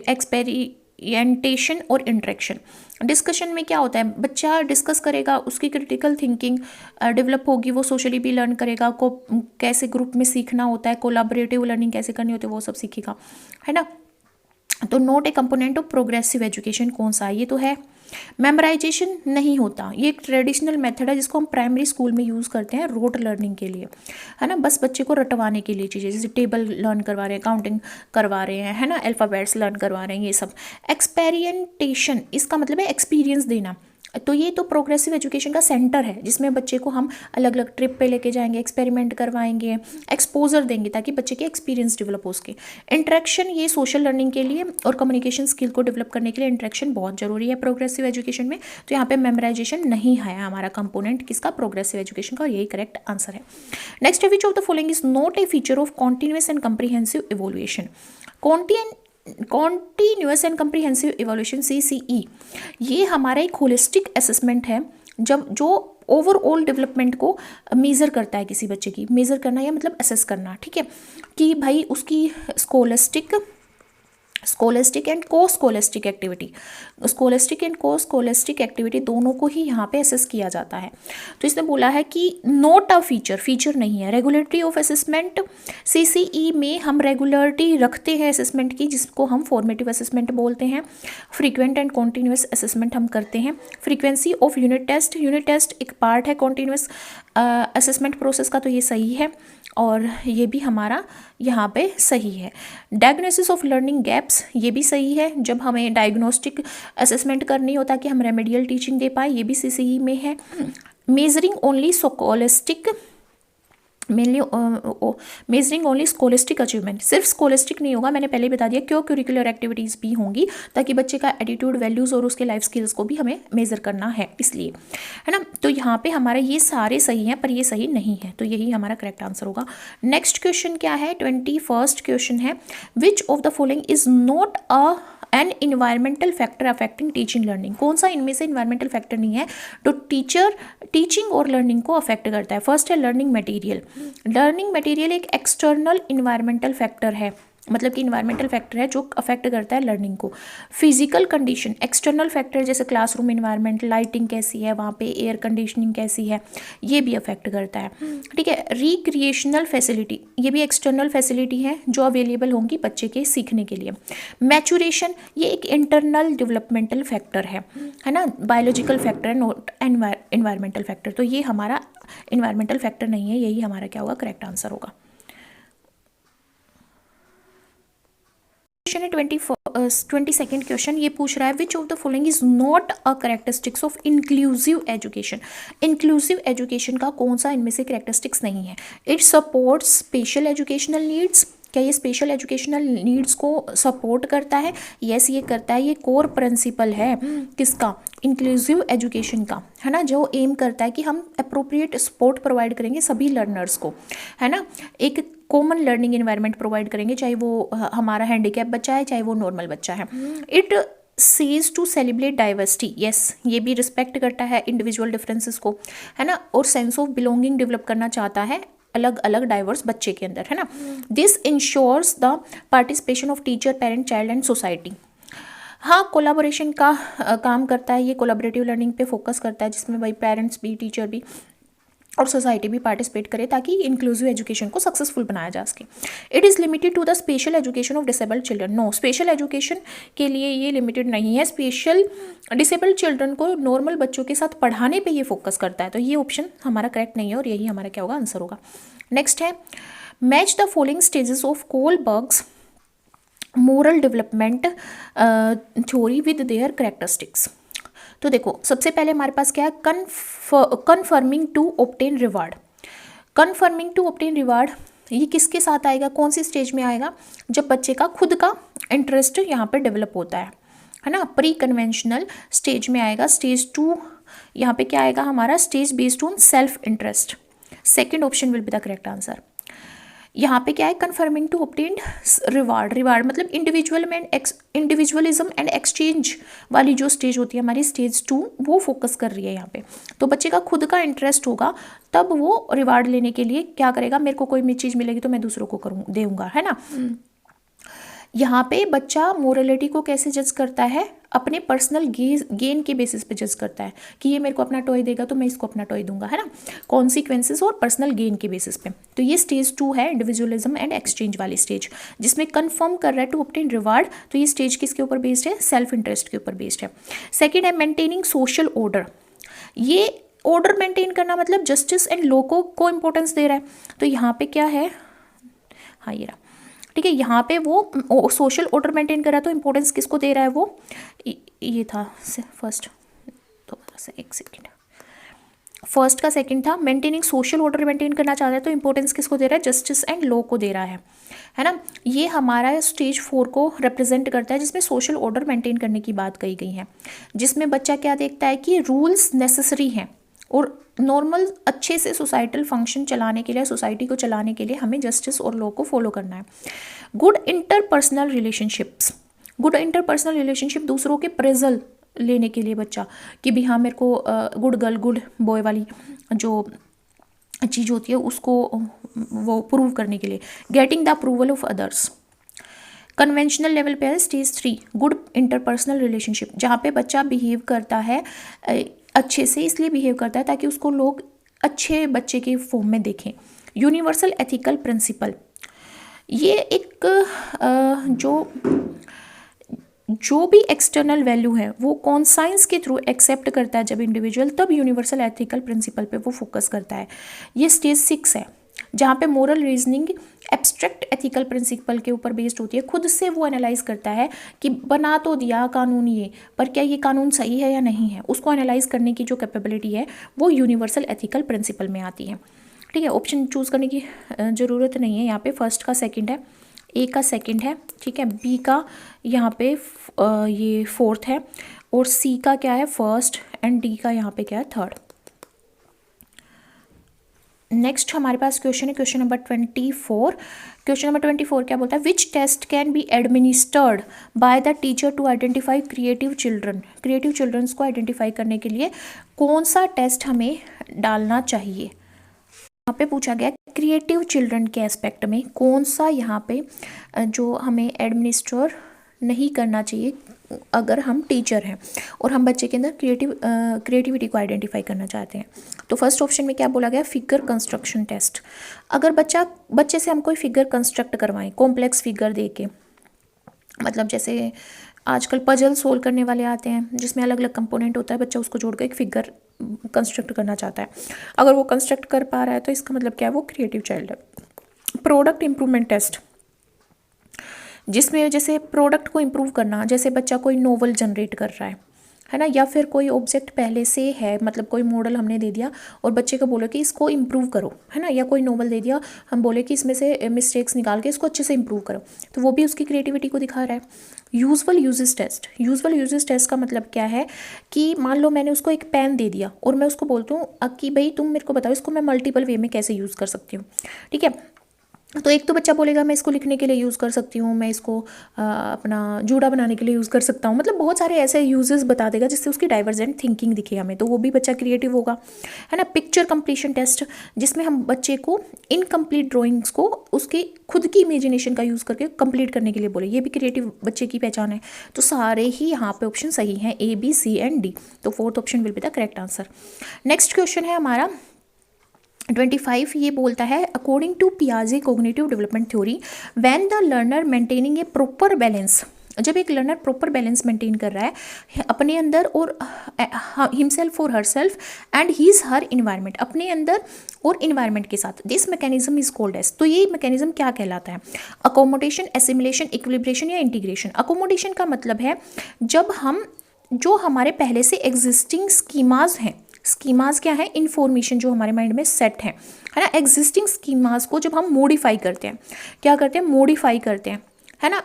एक्सपेरिमेंटेशन और इंटरेक्शन। डिस्कशन में क्या होता है? बच्चा डिस्कस करेगा, उसकी क्रिटिकल थिंकिंग डेवलप होगी, वो सोशली भी लर्न करेगा, को कैसे ग्रुप में सीखना होता है, कोलाबरेटिव लर्निंग कैसे करनी होती है, वो सब सीखेगा, है ना। तो note A component of progressive education कौन सा है? ये तो है मेमोराइजेशन नहीं होता, ये एक ट्रेडिशनल मेथड है जिसको हम प्राइमरी स्कूल में यूज़ करते हैं रोट लर्निंग के लिए, है ना, बस बच्चे को रटवाने के लिए चीज़ें, जैसे टेबल लर्न करवा रहे हैं, काउंटिंग करवा रहे हैं, है ना, अल्फ़ाबेट्स लर्न करवा रहे हैं, ये सब। एक्सपेरिमेंटेशन, इसका मतलब है एक्सपीरियंस देना। तो ये तो प्रोग्रेसिव एजुकेशन का सेंटर है जिसमें बच्चे को हम अलग अलग ट्रिप पे लेके जाएंगे, एक्सपेरिमेंट करवाएंगे, एक्सपोजर देंगे ताकि बच्चे के एक्सपीरियंस डेवलप हो सके। इंटरेक्शन, ये सोशल लर्निंग के लिए और कम्युनिकेशन स्किल को डेवलप करने के लिए इंटरेक्शन बहुत जरूरी है प्रोग्रेसिव एजुकेशन में। तो यहाँ पे मेमोराइजेशन नहीं है हमारा कंपोनेंट किसका, प्रोग्रेसिव एजुकेशन का, और यही करेक्ट आंसर है। नेक्स्ट है which of the following is not A feature of continuous and comprehensive evolution. Continuous and comprehensive evolution CCE, ये हमारा एक होलिस्टिक असेसमेंट है जब जो ओवरऑल डेवलपमेंट को मेज़र करता है किसी बच्चे की, मेज़र करना या मतलब असेस करना, ठीक है, कि भाई उसकी स्कोलेस्टिक एंड को स्कोलेस्टिक एक्टिविटी, स्कोलेस्टिक एंड को स्कोलेस्टिक एक्टिविटी दोनों को ही यहाँ पे असेस किया जाता है। तो इसने बोला है कि नोट अ फीचर नहीं है। रेगुलेटरी ऑफ असेसमेंट, CCE में हम रेगुलरिटी रखते हैं असेसमेंट की, जिसको हम फॉर्मेटिव असेसमेंट बोलते हैं। फ्रीक्वेंट एंड कॉन्टीन्यूस असेसमेंट हम करते हैं। फ्रीक्वेंसी ऑफ यूनिट टेस्ट एक पार्ट है कॉन्टीन्यूस असेसमेंट प्रोसेस का, तो ये सही है और ये भी हमारा यहाँ पे सही है। डायग्नोसिस ऑफ लर्निंग गैप्स, ये भी सही है, जब हमें डायग्नोस्टिक असेसमेंट करनी होता है कि हम रेमेडियल टीचिंग दे पाए, ये भी CCE में है। Measuring only scholastic, measuring only scholastic achievement, सिर्फ स्कोलिस्टिक नहीं होगा, मैंने पहले ही बता दिया, क्यों करिकुलर एक्टिविटीज़ भी होंगी ताकि बच्चे का एटीट्यूड, वैल्यूज़ और उसके लाइफ स्किल्स को भी हमें मेज़र करना है, इसलिए, है ना। तो यहाँ पे हमारे ये सारे सही हैं पर ये सही नहीं है, तो यही हमारा करेक्ट आंसर होगा। नेक्स्ट क्वेश्चन क्या है, 21st क्वेश्चन है, which of the following is not a an environmental factor affecting teaching learning. कौन सा इनमें से इन्वायरमेंटल फैक्टर नहीं है तो टीचिंग और लर्निंग को अफेक्ट करता है? फर्स्ट है लर्निंग मटेरियल। लर्निंग मटेरियल एक एक्सटर्नल इन्वायरमेंटल फैक्टर है, मतलब कि इन्वायरमेंटल फैक्टर है जो अफेक्ट करता है लर्निंग को। फिजिकल कंडीशन, एक्सटर्नल फैक्टर जैसे क्लासरूम इन्वायरमेंट, लाइटिंग कैसी है वहाँ पे, एयर कंडीशनिंग कैसी है, ये भी अफेक्ट करता है, ठीक है। रिक्रिएशनल फैसिलिटी, ये भी एक्सटर्नल फैसिलिटी है जो अवेलेबल होंगी बच्चे के सीखने के लिए। मैचुरेशन, ये एक इंटरनल डेवलपमेंटल फैक्टर है ना, बायोलॉजिकल फैक्टर है, नॉट एनवायरमेंटल फैक्टर। तो ये हमारा इन्वायरमेंटल फैक्टर नहीं है, यही हमारा क्या होगा, करेक्ट आंसर होगा। क्वेश्चन है 22nd क्वेश्चन, ये पूछ रहा है which of the following is not a characteristics of inclusive education. Inclusive education का कौन सा इनमें से कैरेक्टरिस्टिक्स नहीं है? It supports special educational needs, क्या ये स्पेशल एजुकेशनल नीड्स को सपोर्ट करता है? यस ये करता है, ये कोर प्रिंसिपल है किसका, इंक्लूसिव एजुकेशन का, है ना, जो एम करता है कि हम अप्रोप्रिएट सपोर्ट प्रोवाइड करेंगे सभी लर्नर्स को, है ना, एक कॉमन लर्निंग एनवायरनमेंट प्रोवाइड करेंगे, चाहे वो हमारा हैंडीकैप बच्चा है चाहे वो नॉर्मल बच्चा है। इट सीज टू सेलिब्रेट डाइवर्सिटी, यस ये भी रिस्पेक्ट करता है इंडिविजुअल डिफरेंसेस को, है ना, और सेंस ऑफ बिलोंगिंग डेवलप करना चाहता है अलग अलग डाइवर्स बच्चे के अंदर, है ना। This ensures the participation of teacher, parent, child and society. हाँ कोलाबोरेशन का काम करता है, ये कोलाबरेटिव लर्निंग पे फोकस करता है जिसमें भाई पेरेंट्स भी, टीचर भी और सोसाइटी भी पार्टिसिपेट करे ताकि इंक्लूसिव एजुकेशन को सक्सेसफुल बनाया जा सके। It is limited to the special education of disabled children, no special education के लिए ये लिमिटेड नहीं है, स्पेशल डिसेबल्ड चिल्ड्रन को नॉर्मल बच्चों के साथ पढ़ाने पे ये फोकस करता है, तो ये ऑप्शन हमारा करेक्ट नहीं है और यही हमारा क्या होगा, आंसर होगा। नेक्स्ट है match the following stages of Kohlberg's moral development theory with their characteristics. तो देखो सबसे पहले हमारे पास क्या है, confirming to obtain reward. Confirming to obtain reward ये किसके साथ आएगा, कौन सी स्टेज में आएगा, जब बच्चे का खुद का इंटरेस्ट यहाँ पे डेवलप होता है ना, प्री कन्वेंशनल स्टेज में आएगा। स्टेज 2 यहाँ पे क्या आएगा हमारा, stage based on self interest. Second option will be the correct answer. यहाँ पे क्या है, confirming to obtained reward, reward मतलब इंडिविजुअलिज्म एंड एक्सचेंज वाली जो स्टेज होती है हमारी स्टेज 2 वो फोकस कर रही है यहाँ पे। तो बच्चे का खुद का इंटरेस्ट होगा तब वो रिवार्ड लेने के लिए क्या करेगा, मेरे को कोई चीज़ मिलेगी तो मैं दूसरों को दूंगा, है ना। यहाँ पे बच्चा मोरलिटी को कैसे जज करता है, अपने पर्सनल गेन के बेसिस पे जज करता है कि ये मेरे को अपना टॉय देगा तो मैं इसको अपना टॉय दूंगा, है ना, कॉन्सिक्वेंसेस और पर्सनल गेन के बेसिस पे। तो ये स्टेज 2 है, इंडिविजुअलिज्म एंड एक्सचेंज वाली स्टेज, जिसमें कंफर्म कर रहा है टू ऑब्टेन रिवार्ड। तो ये स्टेज किसके ऊपर बेस्ड है, सेल्फ इंटरेस्ट के ऊपर बेस्ड है। सेकेंड है मेंटेनिंग सोशल ऑर्डर। ये ऑर्डर मेंटेन करना मतलब जस्टिस एंड लॉ को इंपॉर्टेंस दे रहा है। तो यहाँ पे क्या है, हाँ ये रहा, ठीक है, यहाँ पे वो सोशल ऑर्डर मेंटेन कर रहा है, तो इंपॉर्टेंस किसको दे रहा है, वो ये था फर्स्ट, तो एक सेकेंड, फर्स्ट का सेकंड था, मेंटेनिंग सोशल ऑर्डर मेंटेन करना चाह रहा है, तो इंपॉर्टेंस किसको दे रहा है, जस्टिस एंड लॉ को दे रहा है ना। ये हमारा स्टेज 4 को रिप्रेजेंट करता है, जिसमें सोशल ऑर्डर मेंटेन करने की बात कही गई है, जिसमें बच्चा क्या देखता है कि रूल्स नेसेसरी हैं और नॉर्मल अच्छे से सोसाइटल फंक्शन चलाने के लिए, सोसाइटी को चलाने के लिए हमें जस्टिस और लॉ को फॉलो करना है। Good interpersonal relationships, good interpersonal relationship, दूसरों के प्रेजल लेने के लिए बच्चा कि भी हाँ मेरे को गुड गर्ल गुड बॉय वाली जो चीज़ होती है उसको वो प्रूव करने के लिए, getting the approval of others. Conventional level पे है स्टेज 3, गुड इंटरपर्सनल रिलेशनशिप, जहाँ पे बच्चा बिहेव करता है अच्छे से, इसलिए बिहेव करता है ताकि उसको लोग अच्छे बच्चे के फॉर्म में देखें। यूनिवर्सल एथिकल प्रिंसिपल, ये एक जो भी एक्सटर्नल वैल्यू है वो कॉन्साइंस के थ्रू एक्सेप्ट करता है जब इंडिविजुअल, तब यूनिवर्सल एथिकल प्रिंसिपल पे वो फोकस करता है। ये स्टेज 6 है, जहाँ पे moral reasoning abstract ethical principle के ऊपर बेस्ड होती है। खुद से वो एनालाइज करता है कि बना तो दिया कानून ये, पर क्या ये कानून सही है या नहीं है, उसको एनालाइज करने की जो कैपेबिलिटी है वो यूनिवर्सल एथिकल प्रिंसिपल में आती है। ठीक है, ऑप्शन चूज़ करने की ज़रूरत नहीं है यहाँ पे, फर्स्ट का सेकंड है, ए का सेकंड है, ठीक है, बी का यहाँ पे ये फोर्थ है, और सी का क्या है फर्स्ट, एंड डी का यहाँ पे क्या है थर्ड। नेक्स्ट हमारे पास क्वेश्चन है, क्वेश्चन नंबर 24। क्वेश्चन नंबर 24 क्या बोलता है, which test can be administered by the teacher to identify creative children. Creative childrens को आइडेंटिफाई करने के लिए कौन सा टेस्ट हमें डालना चाहिए। यहाँ पे पूछा गया क्रिएटिव चिल्ड्रन के एस्पेक्ट में कौन सा यहाँ पे जो हमें एडमिनिस्टर नहीं करना चाहिए अगर हम टीचर हैं और हम बच्चे के अंदर क्रिएटिविटी को आइडेंटिफाई करना चाहते हैं। तो फर्स्ट ऑप्शन में क्या बोला गया, फिगर कंस्ट्रक्शन टेस्ट। अगर बच्चे से हम कोई फिगर कंस्ट्रक्ट करवाएं, कॉम्प्लेक्स फिगर दे के, मतलब जैसे आजकल पजल सोल्व करने वाले आते हैं जिसमें अलग अलग कंपोनेंट होता है, बच्चा उसको जोड़कर एक फिगर कंस्ट्रक्ट करना चाहता है, अगर वो कंस्ट्रक्ट कर पा रहा है तो इसका मतलब क्या है, वो क्रिएटिव चाइल्ड है। प्रोडक्ट इम्प्रूवमेंट टेस्ट, जिसमें जैसे प्रोडक्ट को इम्प्रूव करना, जैसे बच्चा कोई नोवेल जनरेट कर रहा है ना, या फिर कोई ऑब्जेक्ट पहले से है, मतलब कोई मॉडल हमने दे दिया और बच्चे को बोले कि इसको इम्प्रूव करो, है ना, या कोई नोवेल दे दिया, हम बोले कि इसमें से मिस्टेक्स निकाल के इसको अच्छे से इम्प्रूव करो, तो वो भी उसकी क्रिएटिविटी को दिखा रहा है। Usual uses test, usual uses test का मतलब क्या है कि मान लो मैंने उसको एक पेन दे दिया और मैं उसको बोलती हूँ कि भाई तुम मेरे को बताओ इसको मैं मल्टीपल वे में कैसे यूज़ कर सकती हूँ। ठीक है, तो एक तो बच्चा बोलेगा मैं इसको लिखने के लिए यूज़ कर सकती हूँ, मैं इसको अपना जूड़ा बनाने के लिए यूज़ कर सकता हूँ, मतलब बहुत सारे ऐसे यूजेस बता देगा जिससे उसकी डाइवर्जेंट थिंकिंग दिखे हमें, तो वो भी बच्चा क्रिएटिव होगा, है ना। पिक्चर कंप्लीशन टेस्ट, जिसमें हम बच्चे को इनकम्प्लीट ड्राइंग्स को उसके खुद की इमेजिनेशन का यूज़ करके कंप्लीट करने के लिए बोले, ये भी क्रिएटिव बच्चे की पहचान है। तो सारे ही यहाँ पे ऑप्शन सही हैं, A B C and D, तो fourth option will be the correct answer. Next question है हमारा 25, ये बोलता है अकॉर्डिंग टू पियाजे cognitive development theory when the learner maintaining a proper balance, जब एक लर्नर प्रॉपर बैलेंस मेंटेन कर रहा है अपने अंदर और हिमसेल्फ और herself and his her environment, अपने अंदर और इन्वायरमेंट के साथ, this mechanism is called as, तो ये मैकेनिज्म क्या कहलाता है, अकोमोडेशन, एसिमिलेशन, इक्विलिब्रेशन या इंटीग्रेशन। अकोमोडेशन का मतलब है जब हम जो हमारे पहले से एग्जिस्टिंग स्कीमाज हैं, स्कीमाज क्या है, इन्फॉर्मेशन जो हमारे माइंड में सेट है ना, एग्जिस्टिंग स्कीमाज को जब हम मॉडिफाई करते हैं, क्या करते हैं, मॉडिफाई करते हैं, है ना,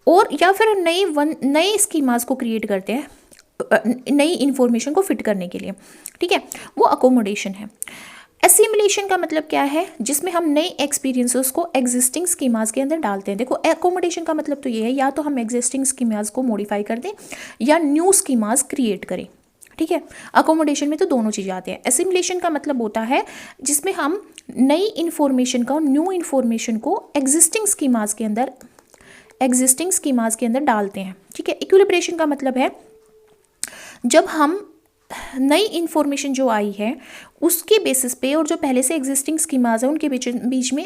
और या फिर नए स्कीमाज को क्रिएट करते हैं नई इन्फॉर्मेशन को फिट करने के लिए, ठीक है, वो अकोमोडेशन है। एसिमिलेशन का मतलब क्या है, जिसमें हम नए एक्सपीरियंसेस को एग्जिस्टिंग स्कीमाज के अंदर डालते हैं। देखो एकोमोडेशन का मतलब तो ये है या तो हम एग्जिस्टिंग स्कीमाज को मॉडिफाई कर दें या न्यू स्कीमाज क्रिएट करें, ठीक है। अकोमोडेशन में तो दोनों चीज़ें आती हैं। एसिमिलेशन का मतलब होता है जिसमें हम नई इन्फॉर्मेशन का, न्यू इन्फॉर्मेशन को एग्जिस्टिंग स्कीमाज के अंदर एग्जिस्टिंग स्कीमास के अंदर डालते हैं। ठीक है, इक्विलिब्रेशन का मतलब है जब हम नई इंफॉर्मेशन जो आई है उसके बेसिस पे और जो पहले से एग्जिस्टिंग स्कीमास है उनके बीच में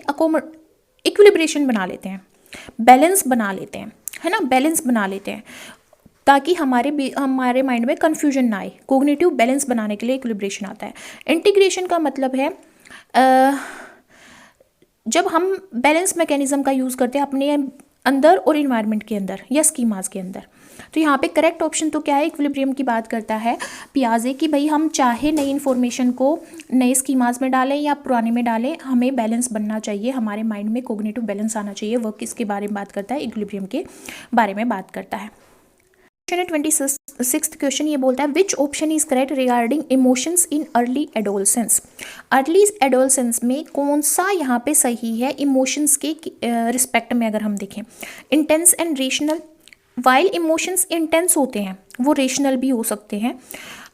इक्विलिब्रेशन बना लेते हैं, बैलेंस बना लेते हैं, है ना, बैलेंस बना लेते हैं ताकि हमारे माइंड में कन्फ्यूजन ना आए। कोग्निटिव बैलेंस बनाने के लिए इक्विलिब्रेशन आता है। इंटीग्रेशन का मतलब है जब हम बैलेंस मैकेनिज्म का यूज़ करते हैं अपने अंदर और इन्वायरमेंट के अंदर या स्कीमास के अंदर। तो यहाँ पे करेक्ट ऑप्शन तो क्या है, इक्विलिब्रियम की बात करता है पियाजे कि भाई हम चाहे नई इन्फॉर्मेशन को नए स्कीमास में डालें या पुराने में डालें, हमें बैलेंस बनना चाहिए, हमारे माइंड में कोग्निटिव बैलेंस आना चाहिए। वह किसके बारे में बात करता है, इक्विलिब्रियम के बारे में बात करता है। 26th क्वेश्चन ये बोलता है which option is correct regarding emotions in early adolescence. Early adolescence में कौन सा यहाँ पे सही है इमोशंस के रिस्पेक्ट में अगर हम देखें। Intense and rational, while emotions intense होते हैं वो रेशनल भी हो सकते हैं।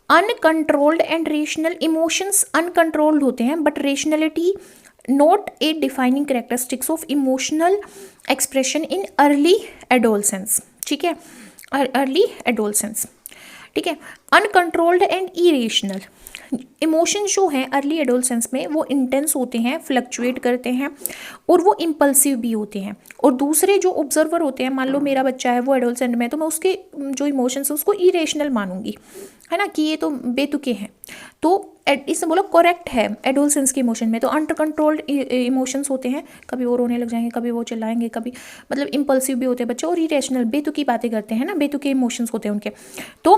Uncontrolled and rational, emotions uncontrolled होते हैं but rationality not a defining characteristics of emotional expression in early adolescence. ठीक है, अर्ली एडोलसेंस। ठीक है, अनकंट्रोल्ड एंड इरेशनल, इमोशन जो हैं अर्ली एडोलसेंस में वो इंटेंस होते हैं, फ्लक्चुएट करते हैं और वो इम्पल्सिव भी होते हैं। और दूसरे जो ऑब्जर्वर होते हैं, मान लो मेरा बच्चा है वो एडोलसेंट में, तो मैं उसके जो इमोशंस है उसको इरेशनल मानूंगी, है ना, कि ये तो बेतुके हैं। तो इसने बोला करेक्ट है एडोलसेंस के इमोशन में। तो अनकंट्रोल्ड इमोशंस होते हैं, कभी वो रोने लग जाएंगे, कभी वो चिल्लाएंगे, कभी मतलब इम्पल्सिव भी होते हैं बच्चे, और इरेशनल बेतुकी बातें करते हैं ना, बेतुके इमोशंस होते हैं उनके। तो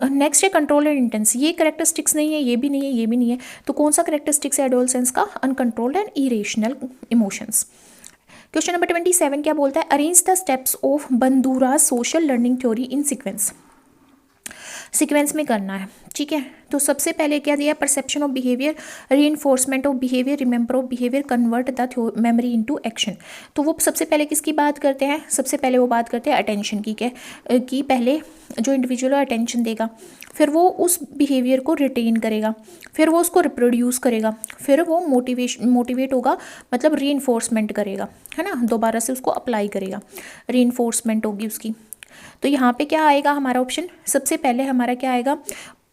नेक्स्ट है कंट्रोल एंड इंटेंस, ये करेक्टरिस्टिक्स नहीं है, ये भी नहीं है, ये भी नहीं है। तो कौन सा करेक्टरिस्टिक्स है एडोलसेंस का, uncontrolled and irrational emotions. Question number 27 क्या बोलता है, arrange the steps of Bandura social learning theory in sequence. Sequence में करना है। ठीक है, तो सबसे पहले क्या दिया, perception of behaviour, reinforcement of behaviour, remember of behaviour, convert the memory into action. तो वो सबसे पहले किसकी बात करते हैं, सबसे पहले वो बात करते हैं अटेंशन की, कि पहले जो इंडिविजुअल अटेंशन देगा, फिर वो उस बिहेवियर को रिटेन करेगा, फिर वो उसको रिप्रोड्यूस करेगा, फिर वो मोटिवेट होगा, मतलब रीइंफोर्समेंट करेगा, है ना, दोबारा से उसको अप्लाई करेगा, रीइंफोर्समेंट होगी उसकी। तो यहाँ पे क्या आएगा हमारा ऑप्शन, सबसे पहले हमारा क्या आएगा,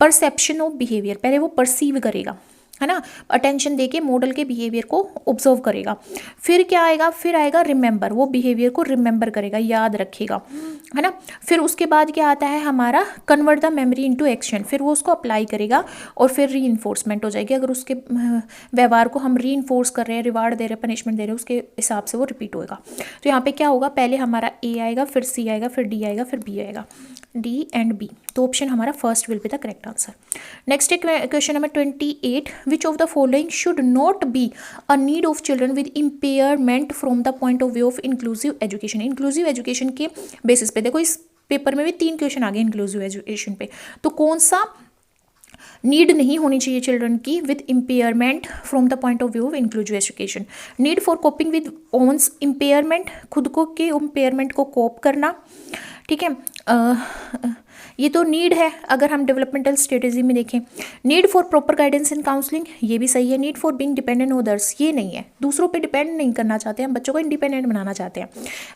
परसेप्शन ऑफ बिहेवियर, पहले वो परसीव करेगा, है ना, अटेंशन देके मॉडल के बिहेवियर को ऑब्जर्व करेगा। फिर क्या आएगा, फिर आएगा रिमेंबर, वो बिहेवियर को रिमेंबर करेगा, याद रखेगा, है ना। फिर उसके बाद क्या आता है हमारा, convert the memory into action, फिर वो उसको अप्लाई करेगा और फिर रीइंफोर्समेंट हो जाएगी। अगर उसके व्यवहार को हम रीइंफोर्स कर रहे हैं, रिवार्ड दे रहे हैं, पनिशमेंट दे रहे हैं, उसके हिसाब से वो रिपीट होएगा। तो यहाँ पे क्या होगा, पहले हमारा ए आएगा, फिर सी आएगा, फिर डी आएगा, फिर बी आएगा, डी एंड बी। तो ऑप्शन हमारा first will be the correct answer. Next है question number 28, which of the following should not be a need of children with impairment from the point of view of inclusive education. Inclusive education के बेसिस पे देखो, इस पेपर में भी 3 क्वेश्चन आ गए इंक्लूसिव एजुकेशन पे। तो कौन सा नीड नहीं होनी चाहिए चिल्ड्रन की with impairment from the point of view of inclusive education. Need for coping with one's impairment, खुद को के इम्पेयरमेंट को कोप करना। ठीक है, ये तो नीड है अगर हम डेवलपमेंटल स्ट्रेटेजी में देखें। Need for proper guidance and counselling, ये भी सही है। Need for being dependent on others, ये नहीं है, दूसरों पे डिपेंड नहीं करना चाहते हैं, बच्चों को इंडिपेंडेंट बनाना चाहते हैं।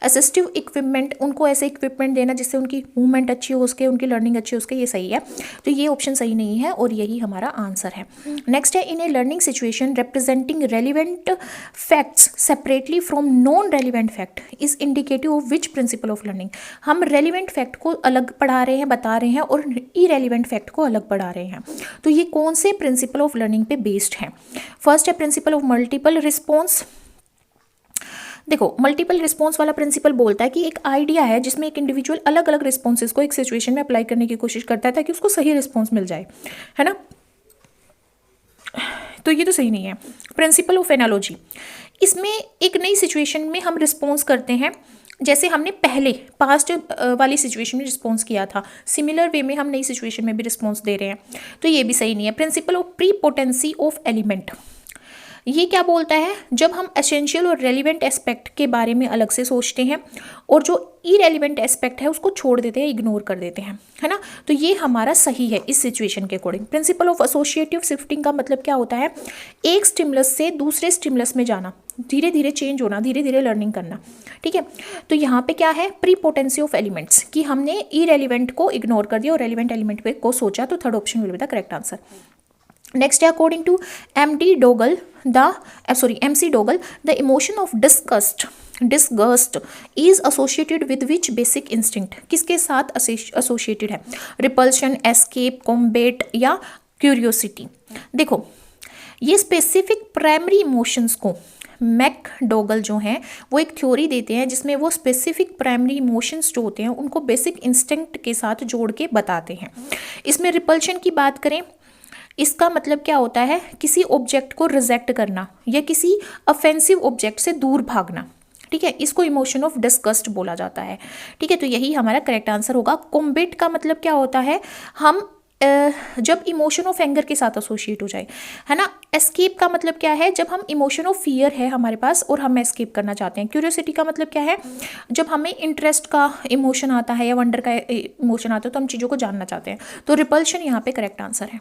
असिस्टिव इक्विपमेंट, उनको ऐसे इक्विपमेंट देना जिससे उनकी मूवमेंट अच्छी हो सके, उनकी लर्निंग अच्छी हो सके, ये सही है। तो ये ऑप्शन सही नहीं है और यही हमारा आंसर है। नेक्स्ट है, in a learning situation representing relevant facts separately from non relevant fact is indicative of which principle of learning. हम रेलिवेंट फैक्ट को अलग पढ़ा रहे हैं, बता रहे हैं, और इरेलीवेंट फैक्ट को अलग पढ़ा रहे हैं। तो ये कौन से प्रिंसिपल ऑफ लर्निंग पे बेस्ड है। फर्स्ट है प्रिंसिपल ऑफ मल्टीपल रिस्पॉन्स। देखो, मल्टीपल रिस्पॉन्स वाला प्रिंसिपल बोलता है कि एक आइडिया है जिसमें एक इंडिविजुअल अलग अलग रिस्पॉन्सेज को एक सिचुएशन में अप्लाई करने की कोशिश करता है ताकि उसको सही रिस्पॉन्स मिल जाए, है ना। तो ये तो सही नहीं है। प्रिंसिपल ऑफ एनालॉजी, इसमें एक नई सिचुएशन में हम रिस्पॉन्स करते हैं, जैसे हमने पहले पास्ट वाली सिचुएशन में रिस्पॉन्स किया था, सिमिलर वे में हम नई सिचुएशन में भी रिस्पॉन्स दे रहे हैं, तो ये भी सही नहीं है। Principle of prepotency of element, ये क्या बोलता है, जब हम एसेंशियल और रेलिवेंट एस्पेक्ट के बारे में अलग से सोचते हैं और जो इरेलीवेंट एस्पेक्ट है उसको छोड़ देते हैं, इग्नोर कर देते हैं, है ना, तो ये हमारा सही है इस सिचुएशन के according. Principle of associative shifting का मतलब क्या होता है, एक स्टिमुलस से दूसरे स्टिमुलस में जाना, धीरे धीरे चेंज होना, धीरे धीरे लर्निंग करना, ठीक है। तो यहाँ पे क्या है, प्रीपोटेंसी ऑफ एलिमेंट्स, कि हमने इरेलीवेंट को इग्नोर कर दिया और रेलिवेंट एलिमेंट पे को सोचा, तो third option will be the correct answer. Next है, according to MC Dougall, the emotion of disgust is associated with which basic instinct, किसके साथ associated है, रिपल्शन, एस्केप, कॉम्बेट या क्यूरियोसिटी। देखो ये स्पेसिफिक प्राइमरी इमोशंस को मैकडोगल जो हैं वो एक थ्योरी देते हैं जिसमें वो स्पेसिफिक प्राइमरी इमोशंस जो होते हैं उनको बेसिक इंस्टिंक्ट के साथ जोड़ के बताते हैं। इसमें रिपल्शन की बात करें, इसका मतलब क्या होता है, किसी ऑब्जेक्ट को रिजेक्ट करना या किसी ऑफेंसिव ऑब्जेक्ट से दूर भागना, ठीक है, इसको इमोशन ऑफ डिस्गस्ट बोला जाता है, ठीक है। तो यही हमारा करेक्ट आंसर होगा। कॉम्बेट का मतलब क्या होता है, हम जब इमोशन ऑफ एंगर के साथ एसोसिएट हो जाए, है ना। एस्केप का मतलब क्या है, जब हम इमोशन ऑफ फियर है हमारे पास और हम एस्केप करना चाहते हैं। क्यूरियोसिटी का मतलब क्या है, जब हमें इंटरेस्ट का इमोशन आता है या वंडर का इमोशन आता है तो हम चीज़ों को जानना चाहते हैं। तो रिपल्शन यहाँ पे करेक्ट आंसर है।